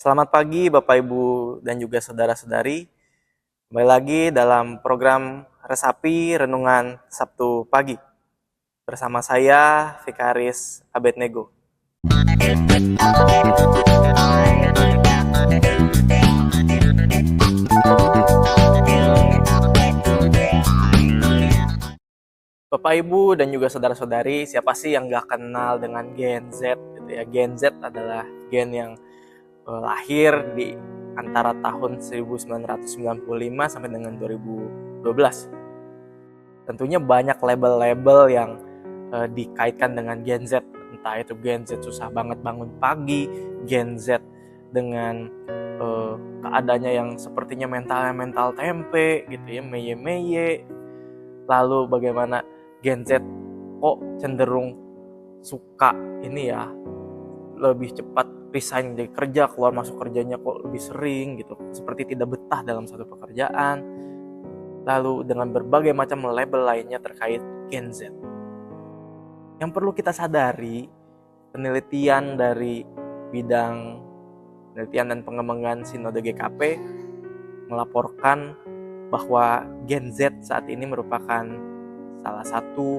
Selamat pagi Bapak Ibu dan juga saudara-saudari. Kembali lagi dalam program Resapi Renungan Sabtu Pagi. Bersama saya, Vikaris Abednego. Bapak Ibu dan juga saudara-saudari, siapa sih yang gak kenal dengan Gen Z? Gitu ya. Gen Z adalah gen yang lahir di antara tahun 1995 sampai dengan 2012. Tentunya banyak label-label yang dikaitkan dengan Gen Z. Entah itu Gen Z susah banget bangun pagi, Gen Z dengan keadaannya yang sepertinya mental tempe gitu ya, meye-meye. Lalu bagaimana Gen Z kok cenderung suka ini ya, lebih cepat resign dari kerja, keluar masuk kerjanya kok lebih sering gitu, seperti tidak betah dalam satu pekerjaan. Lalu dengan berbagai macam label lainnya terkait Gen Z. Yang perlu kita sadari, penelitian dari bidang penelitian dan pengembangan Sinode GKP melaporkan bahwa Gen Z saat ini merupakan salah satu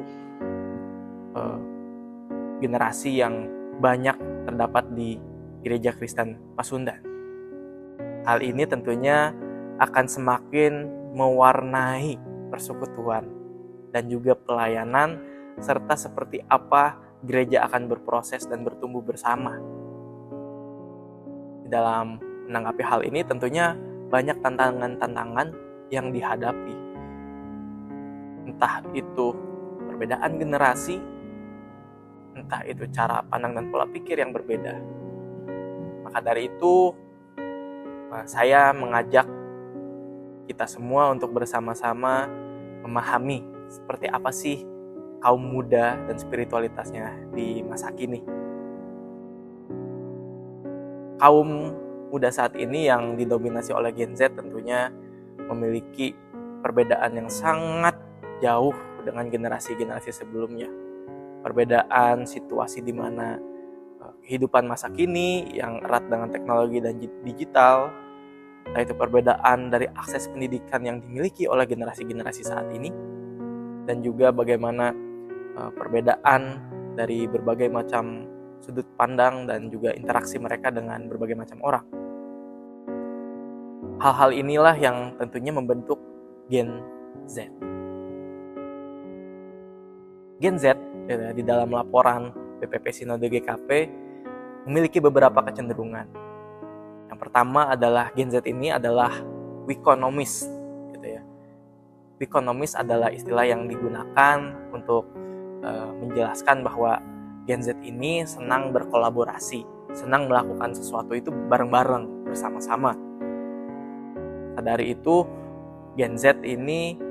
generasi yang banyak terdapat di Gereja Kristen Pasundan. Hal ini tentunya akan semakin mewarnai persekutuan dan juga pelayanan, serta seperti apa gereja akan berproses dan bertumbuh bersama. Dalam menanggapi hal ini tentunya banyak tantangan-tantangan yang dihadapi. Entah itu perbedaan generasi, entah itu cara pandang dan pola pikir yang berbeda. Maka dari itu, saya mengajak kita semua untuk bersama-sama memahami seperti apa sih kaum muda dan spiritualitasnya di masa kini. Kaum muda saat ini yang didominasi oleh Gen Z tentunya memiliki perbedaan yang sangat jauh dengan generasi-generasi sebelumnya. Perbedaan situasi di mana kehidupan masa kini yang erat dengan teknologi dan digital, yaitu perbedaan dari akses pendidikan yang dimiliki oleh generasi-generasi saat ini, dan juga bagaimana perbedaan dari berbagai macam sudut pandang dan juga interaksi mereka dengan berbagai macam orang. Hal-hal inilah yang tentunya membentuk Gen Z. Gen Z di dalam laporan PPP Sinode GKP memiliki beberapa kecenderungan. Yang pertama adalah Gen Z ini adalah Wikonomis, gitu ya. Wikonomis adalah istilah yang digunakan untuk menjelaskan bahwa Gen Z ini senang berkolaborasi, senang melakukan sesuatu itu bareng-bareng, bersama-sama. Dari itu, Gen Z ini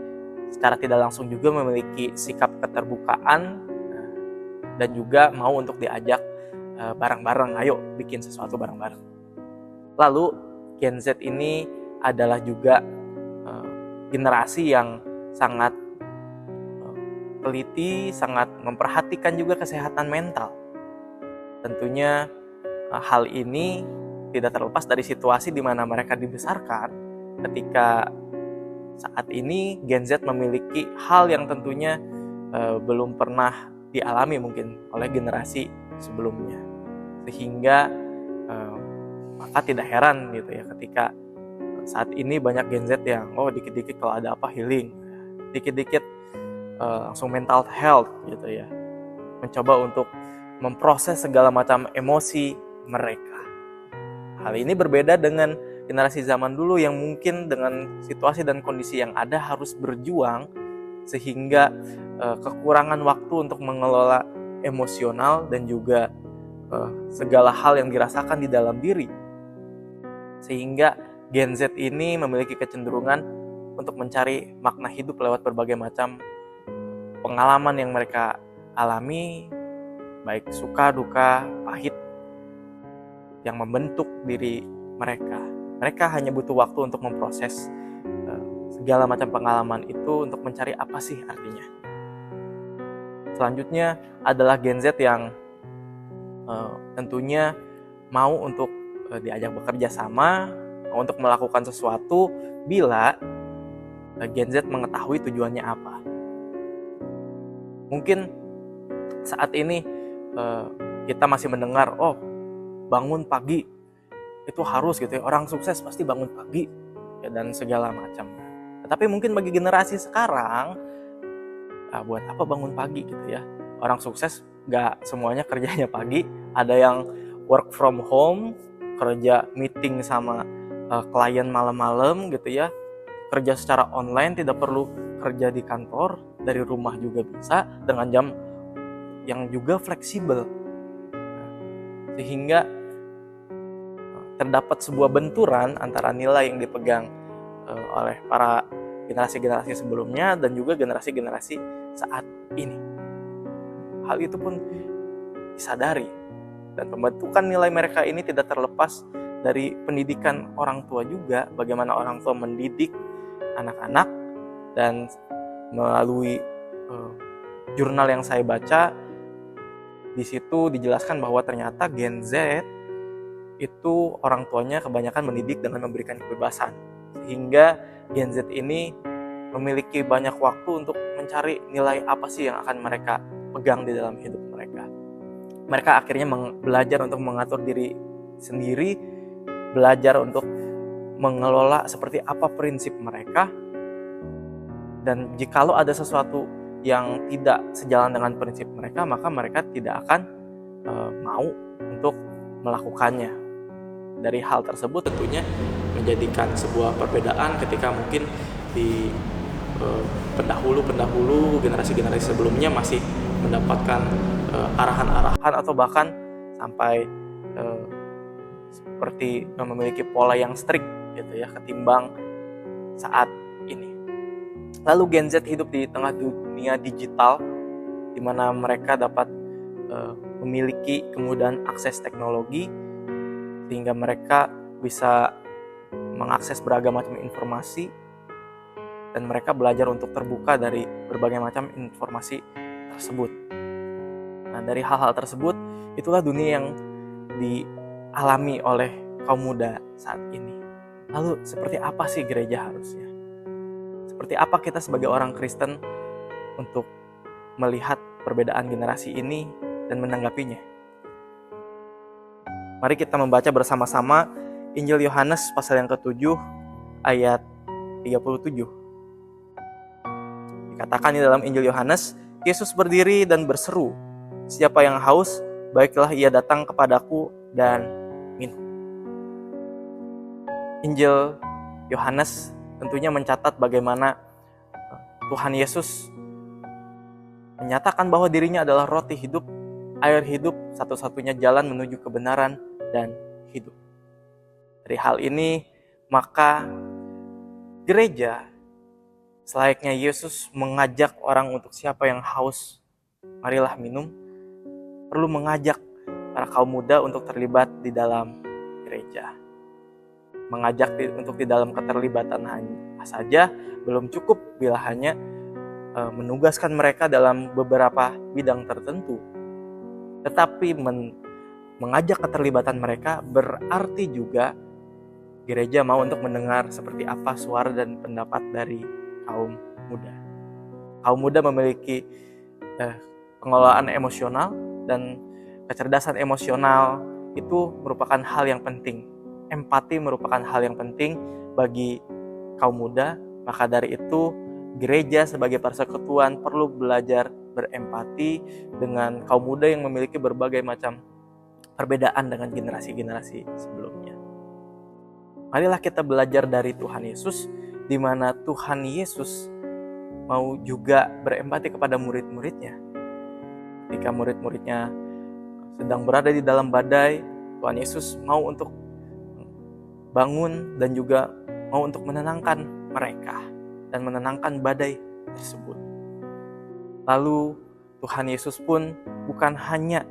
secara tidak langsung juga memiliki sikap keterbukaan dan juga mau untuk diajak bareng-bareng, ayo bikin sesuatu bareng-bareng. Lalu Gen Z ini adalah juga generasi yang sangat teliti, sangat memperhatikan juga kesehatan mental. Tentunya hal ini tidak terlepas dari situasi di mana mereka dibesarkan. Ketika saat ini Gen Z memiliki hal yang tentunya belum pernah dialami mungkin oleh generasi sebelumnya, sehingga maka tidak heran gitu ya ketika saat ini banyak Gen Z yang dikit-dikit kalau ada apa healing, dikit-dikit langsung mental health gitu ya, mencoba untuk memproses segala macam emosi mereka. Hal ini berbeda dengan generasi zaman dulu yang mungkin dengan situasi dan kondisi yang ada harus berjuang, sehingga kekurangan waktu untuk mengelola emosional dan juga segala hal yang dirasakan di dalam diri. Sehingga Gen Z ini memiliki kecenderungan untuk mencari makna hidup lewat berbagai macam pengalaman yang mereka alami, baik suka, duka, pahit, yang membentuk diri mereka. Mereka hanya butuh waktu untuk memproses segala macam pengalaman itu untuk mencari apa sih artinya. Selanjutnya adalah Gen Z yang tentunya mau untuk diajak bekerja sama untuk melakukan sesuatu bila Gen Z mengetahui tujuannya apa. Mungkin saat ini kita masih mendengar, bangun pagi itu harus gitu ya, orang sukses pasti bangun pagi ya, dan segala macam. Tetapi mungkin bagi generasi sekarang, buat apa bangun pagi gitu ya? Orang sukses gak semuanya kerjanya pagi, ada yang work from home, kerja meeting sama klien malam-malam gitu ya, kerja secara online, tidak perlu kerja di kantor, dari rumah juga bisa dengan jam yang juga fleksibel, sehingga terdapat sebuah benturan antara nilai yang dipegang oleh para generasi-generasi sebelumnya dan juga generasi-generasi saat ini. Hal itu pun disadari, dan pembentukan nilai mereka ini tidak terlepas dari pendidikan orang tua juga, bagaimana orang tua mendidik anak-anak. Dan melalui jurnal yang saya baca, di situ dijelaskan bahwa ternyata Gen Z itu orang tuanya kebanyakan mendidik dengan memberikan kebebasan, sehingga Gen Z ini memiliki banyak waktu untuk mencari nilai apa sih yang akan mereka pegang di dalam hidup mereka. Mereka akhirnya belajar untuk mengatur diri sendiri, belajar untuk mengelola seperti apa prinsip mereka, dan jikalau ada sesuatu yang tidak sejalan dengan prinsip mereka, maka mereka tidak akan mau untuk melakukannya. Dari hal tersebut tentunya menjadikan sebuah perbedaan ketika mungkin di pendahulu generasi-generasi sebelumnya masih mendapatkan arahan-arahan atau bahkan sampai seperti memiliki pola yang strict gitu ya, ketimbang saat ini. Lalu Gen Z hidup di tengah dunia digital, di mana mereka dapat memiliki kemudahan akses teknologi, sehingga mereka bisa mengakses beragam macam informasi, dan mereka belajar untuk terbuka dari berbagai macam informasi tersebut. Nah, dari hal-hal tersebut, itulah dunia yang dialami oleh kaum muda saat ini. Lalu, seperti apa sih gereja harusnya? Seperti apa kita sebagai orang Kristen untuk melihat perbedaan generasi ini dan menanggapinya? Mari kita membaca bersama-sama Injil Yohanes pasal yang ke-7 ayat 37. Dikatakan di dalam Injil Yohanes, Yesus berdiri dan berseru, "Siapa yang haus, baiklah ia datang kepadaku dan minum." Injil Yohanes tentunya mencatat bagaimana Tuhan Yesus menyatakan bahwa dirinya adalah roti hidup, air hidup, satu-satunya jalan menuju kebenaran dan hidup. Dari hal ini, maka gereja selayaknya Yesus mengajak orang untuk siapa yang haus, marilah minum, perlu mengajak para kaum muda untuk terlibat di dalam gereja. Mengajak untuk di dalam keterlibatan hanya saja belum cukup bila hanya menugaskan mereka dalam beberapa bidang tertentu. Tetapi mengajak keterlibatan mereka berarti juga gereja mau untuk mendengar seperti apa suara dan pendapat dari kaum muda. Kaum muda memiliki pengelolaan emosional, dan kecerdasan emosional itu merupakan hal yang penting. Empati merupakan hal yang penting bagi kaum muda. Maka dari itu, gereja sebagai persekutuan perlu belajar berempati dengan kaum muda yang memiliki berbagai macam perbedaan dengan generasi-generasi sebelumnya. Marilah kita belajar dari Tuhan Yesus, di mana Tuhan Yesus mau juga berempati kepada murid-muridnya. Ketika murid-muridnya sedang berada di dalam badai, Tuhan Yesus mau untuk bangun dan juga mau untuk menenangkan mereka dan menenangkan badai tersebut. Lalu Tuhan Yesus pun bukan hanya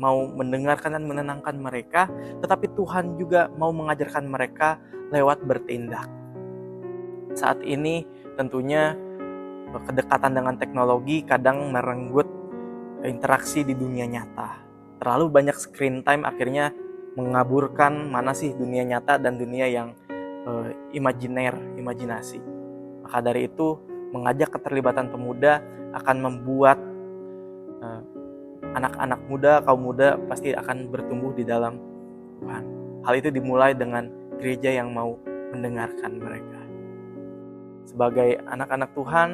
mau mendengarkan dan menenangkan mereka, tetapi Tuhan juga mau mengajarkan mereka lewat bertindak. Saat ini tentunya kedekatan dengan teknologi kadang merenggut interaksi di dunia nyata. Terlalu banyak screen time akhirnya mengaburkan mana sih dunia nyata dan dunia yang imajinasi. Maka dari itu, mengajak keterlibatan pemuda akan membuat anak-anak muda, kaum muda pasti akan bertumbuh di dalam Tuhan. Hal itu dimulai dengan gereja yang mau mendengarkan mereka. Sebagai anak-anak Tuhan,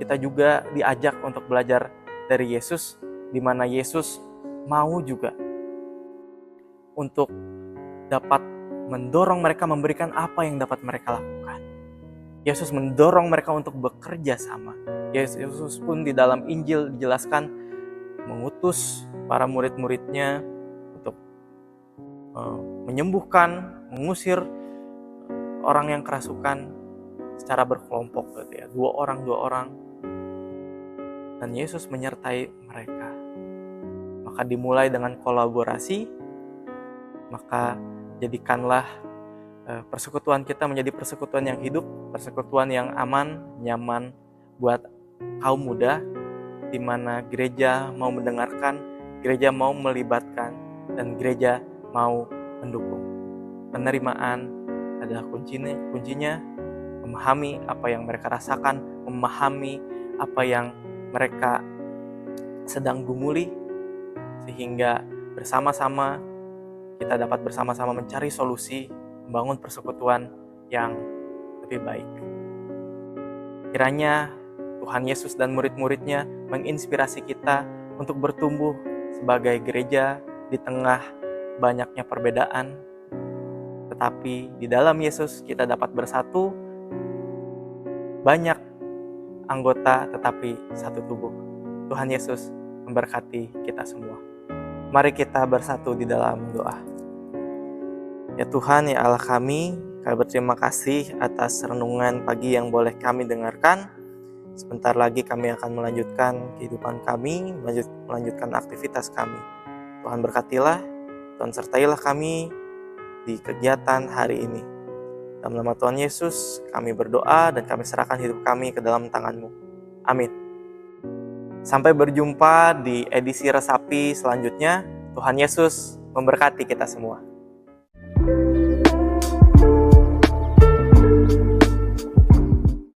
kita juga diajak untuk belajar dari Yesus, di mana Yesus mau juga untuk dapat mendorong mereka, memberikan apa yang dapat mereka lakukan. Yesus mendorong mereka untuk bekerja sama. Yesus pun di dalam Injil dijelaskan mengutus para murid-muridnya untuk menyembuhkan, mengusir orang yang kerasukan secara berkelompok, gitu ya, 2 orang. Dan Yesus menyertai mereka. Maka dimulai dengan kolaborasi, maka jadikanlah persekutuan kita menjadi persekutuan yang hidup, persekutuan yang aman, nyaman buat kaum muda, di mana gereja mau mendengarkan, gereja mau melibatkan, dan gereja mau mendukung. Penerimaan adalah kuncinya memahami apa yang mereka rasakan, memahami apa yang mereka sedang gumuli, sehingga bersama-sama kita dapat bersama-sama mencari solusi, membangun persekutuan yang lebih baik. Kiranya Tuhan Yesus dan murid-muridnya menginspirasi kita untuk bertumbuh sebagai gereja di tengah banyaknya perbedaan, tetapi di dalam Yesus kita dapat bersatu, banyak anggota tetapi satu tubuh. Tuhan Yesus memberkati kita semua. Mari kita bersatu di dalam doa. Ya Tuhan, ya Allah kami berterima kasih atas renungan pagi yang boleh kami dengarkan. Sebentar lagi kami akan melanjutkan kehidupan kami, melanjutkan aktivitas kami. Tuhan berkatilah, Tuhan sertailah kami di kegiatan hari ini. Dalam nama Tuhan Yesus, kami berdoa dan kami serahkan hidup kami ke dalam tangan-Mu. Amin. Sampai berjumpa di edisi Resapi selanjutnya. Tuhan Yesus memberkati kita semua.